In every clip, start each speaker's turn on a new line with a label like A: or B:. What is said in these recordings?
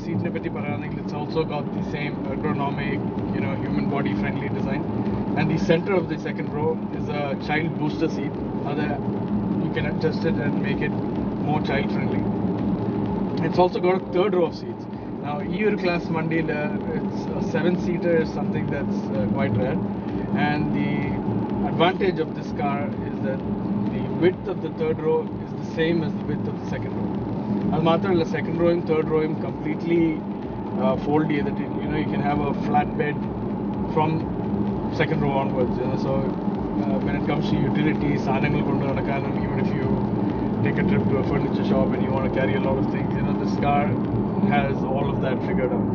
A: Seat പറ്റി പറയുകയാണെങ്കിൽ it's also got the same ergonomic, human body friendly design, and the center of the second row is a child booster seat. Other you can adjust it and make it more child friendly. It's also got a third row of seats. Now EUR class Mandila, it's a 7-seater is something that's quite rare, and the advantage of this car is that the width of the third row is the same as the width of the second row. As മാത്രമല്ല second row and third row completely fold ചെയ്തിട്ട് you can have a flat bed from second row onwards. So when it comes to utilities, സാധനങ്ങൾ കൊണ്ട് നടക്കാനും, even if you take a trip to a furniture shop and you want to carry a lot of things, this car has all of that figured out.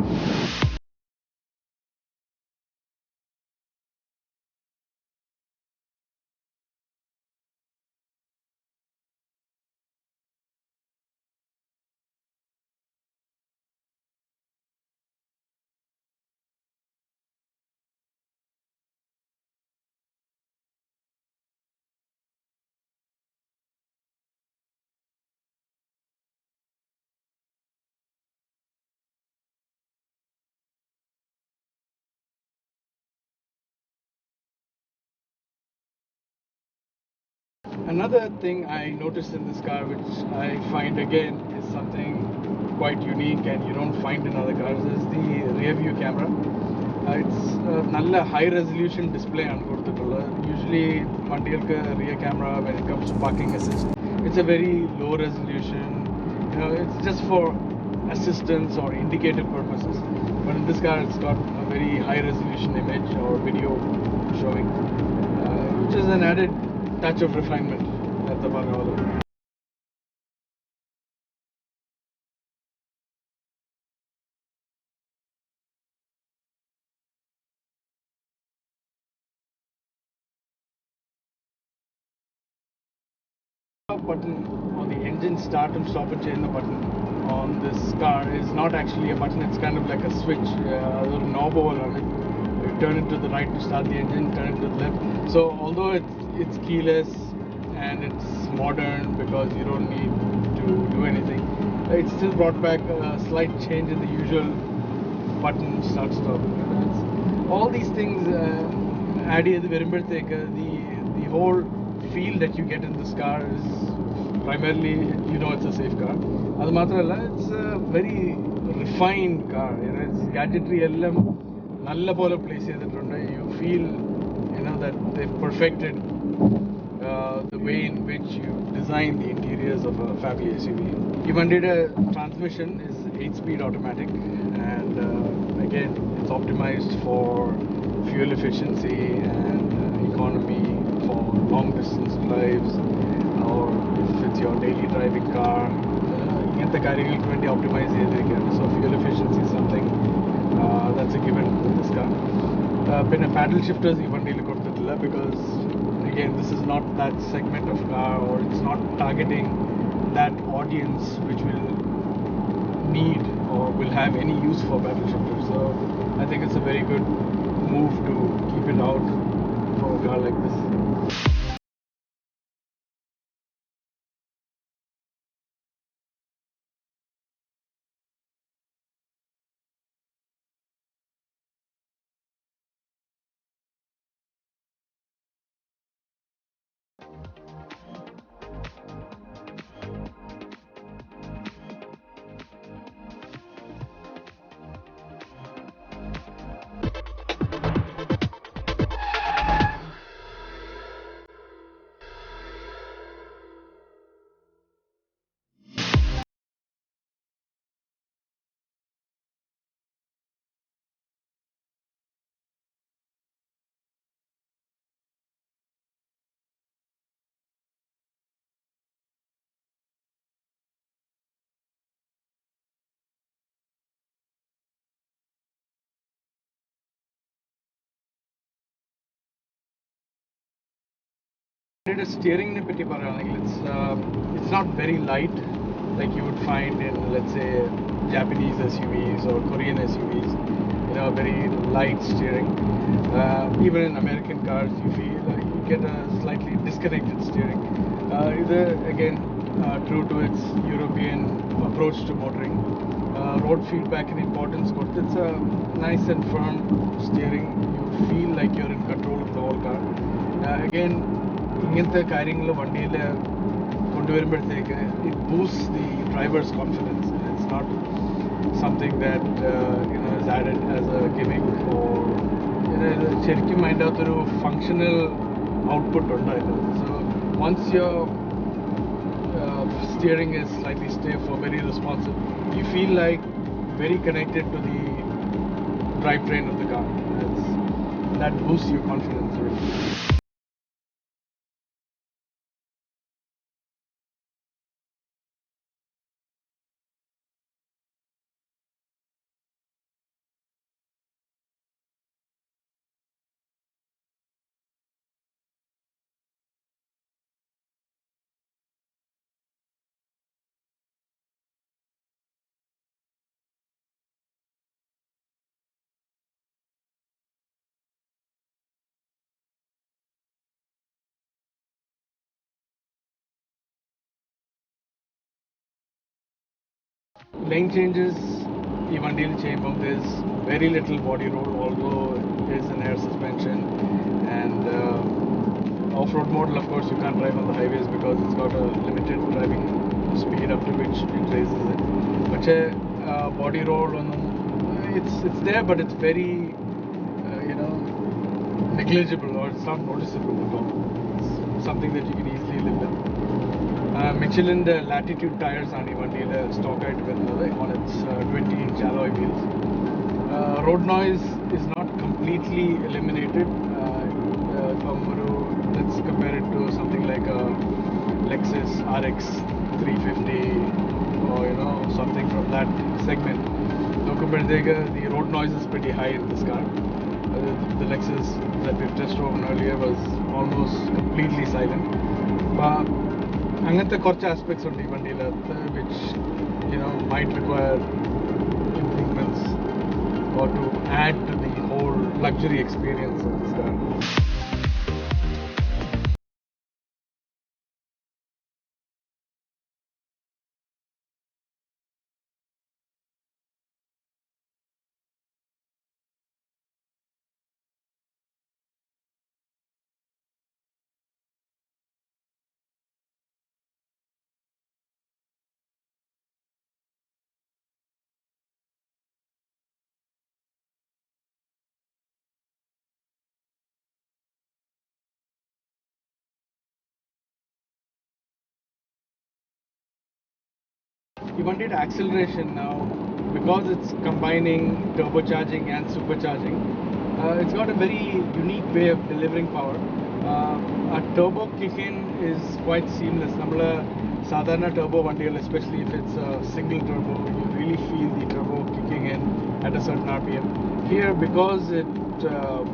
A: Another thing I noticed in this car, which I find again is something quite unique and you don't find in other cars, is the rear view camera. It's a നല്ല high resolution display ആണ് കൊടുത്തിട്ടുള്ളത്. Usually വണ്ടികൾക്ക് rear camera, when it comes to parking assist, it's a very low resolution. It's just for assistance or indicative purposes. But in this car, it's got a very high resolution image or video showing, which is an added touch of refinement at the Bangalore. Button on the engine start and stop and change the button on this car is not actually a button. It's kind of like a switch, a little knob over on it. You turn it to the right to start the engine, turn it to the left. So although it's keyless and it's modern because you don't need to do anything, it still brought back a slight change in the usual button start stop. All these things added the whole feel that you get in this car is primarily, it's a safe car. Adu mathralla, it's a very refined car. It's gadgetry ellam nalla pole place cheyidittundu. You feel that they've perfected the way in which you design the interiors of a family SUV. Even the transmission is 8-speed automatic, and again, it's optimized for fuel efficiency and economy for long distance drives, or if it's your daily driving car, ingante കാര്യങ്ങൾക്ക് വേണ്ടി optimize ചെയ്തിരിക്കുകയാണ്. So fuel efficiency is something that's a given in this car. പിന്നെ paddle shifters ഈ വണ്ടിയിൽ കൊടുത്തിട്ടില്ല, because again, this is not that segment of car, or it's not targeting that audience which will need or will have any use for paddle shifters. So I think it's a very good move to keep it out for a car like this. Steering patti പറയുകയാണെങ്കിൽ it's not very light like you would find in, let's say, Japanese SUVs or Korean SUVs. Very light steering. Even in American cars, you feel you get a slightly disconnected steering. Again, true to its European approach to motoring. road feedback and importance കൊടുത്ത് it's a nice and firm steering. You feel like you're in control of the whole car. Again, ഇങ്ങനത്തെ കാര്യങ്ങൾ വണ്ടിയിൽ കൊണ്ടുവരുമ്പോഴത്തേക്ക് it boosts the driver's confidence. It's not something that is added as a gimmick or ശരിക്കും അതിൻ്റെ അകത്തൊരു functional output ഉണ്ടായിരുന്നു. So once your steering is slightly stiff or very responsive, you feel like very connected to the drivetrain of the car. That boosts your confidence really. Lane changes, ഈ വണ്ടിയിൽ ചെയ്യുമ്പോൾ there's very little body roll, although there's an air suspension. And off-road model, of course, you can't drive on the highways because it's got a limited driving speed up to which it raises it. പക്ഷേ body roll it's there, but it's very negligible, or it's not noticeable at all. It's something that you can easily live with. Michelin Latitude tires are stock on its 20-inch alloy wheels. Road noise is not completely eliminated. Let's compare it to something like a Lexus RX 350 or something from that segment. The road noise is pretty high in this car. The Lexus that we've test driven earlier was almost completely silent. But അങ്ങനത്തെ കുറച്ച് aspects ഉണ്ട് ഈ വണ്ടിയിലകത്ത് which might require improvements or to add to the whole luxury experience of this car. You wanted acceleration now because it's combining turbocharging and supercharging. It's got a very unique way of delivering power. A turbo kick-in is quite seamless. Namala sadhana turbo vandiyal, especially if it's a single turbo, you really feel the turbo kicking in at a certain RPM. Here, because it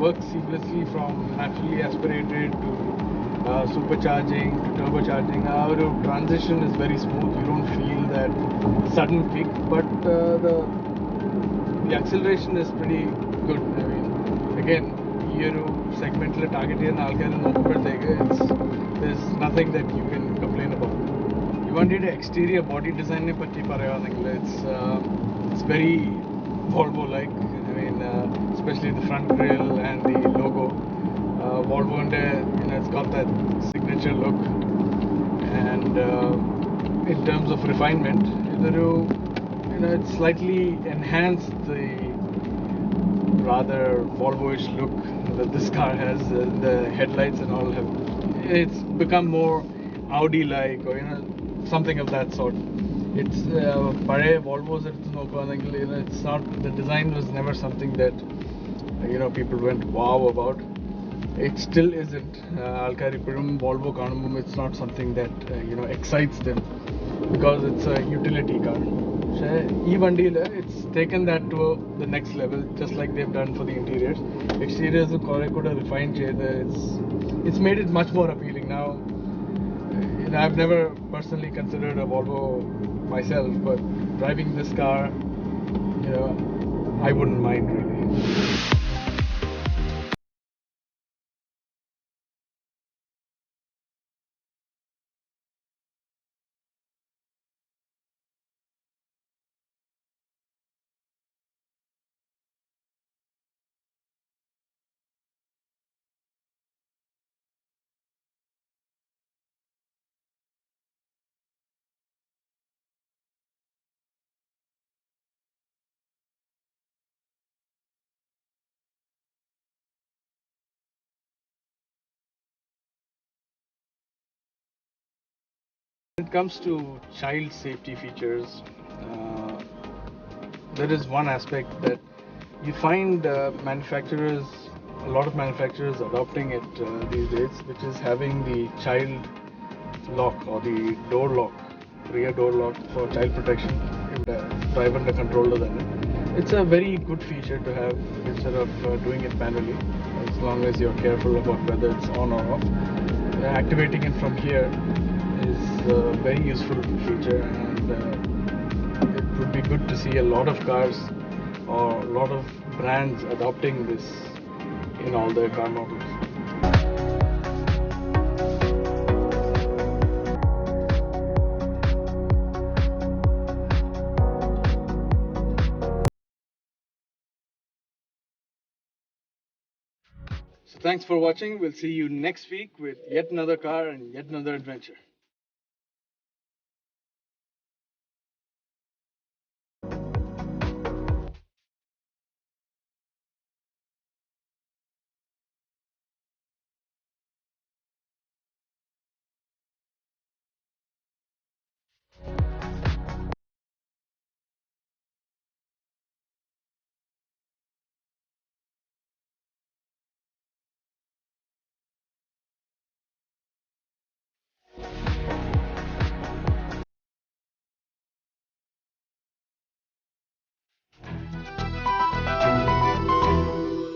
A: works seamlessly from naturally aspirated to supercharging to turbocharging, our transition is very smooth. You don't feel that sudden kick, but the acceleration is pretty good. I mean, again, segment target there's nothing that you can complain about. You wanted exterior body design it's very Volvo-like. I mean, especially the front grille and the logo. Volvo it's got that signature look, and in terms of refinement, it's slightly enhanced the rather Volvo-ish look that this car has. The headlights and all have, it's become more Audi-like, or something of that sort. It's Volvo's it's not, the design was never something that people went wow about. It still isn't. Volvo Kanumum, it's not something that excites them because it's a utility car. It's taken that to the next level, just like they've done for the interiors. Exteriors are refined. It's made it much more appealing now. I've never personally considered a Volvo myself, but driving this car, I wouldn't mind really. When it comes to child safety features, uh, there is one aspect that you find a lot of manufacturers adopting it these days, which is having the child lock or the door lock, rear door lock for child protection if the driver and the controller than it. It's a very good feature to have instead of doing it manually, as long as you're careful about whether it's on or off. Activating it from here is a very useful feature, and it would be good to see a lot of cars or a lot of brands adopting this in all their car models. So thanks for watching. We'll see you next week with yet another car and yet another adventure.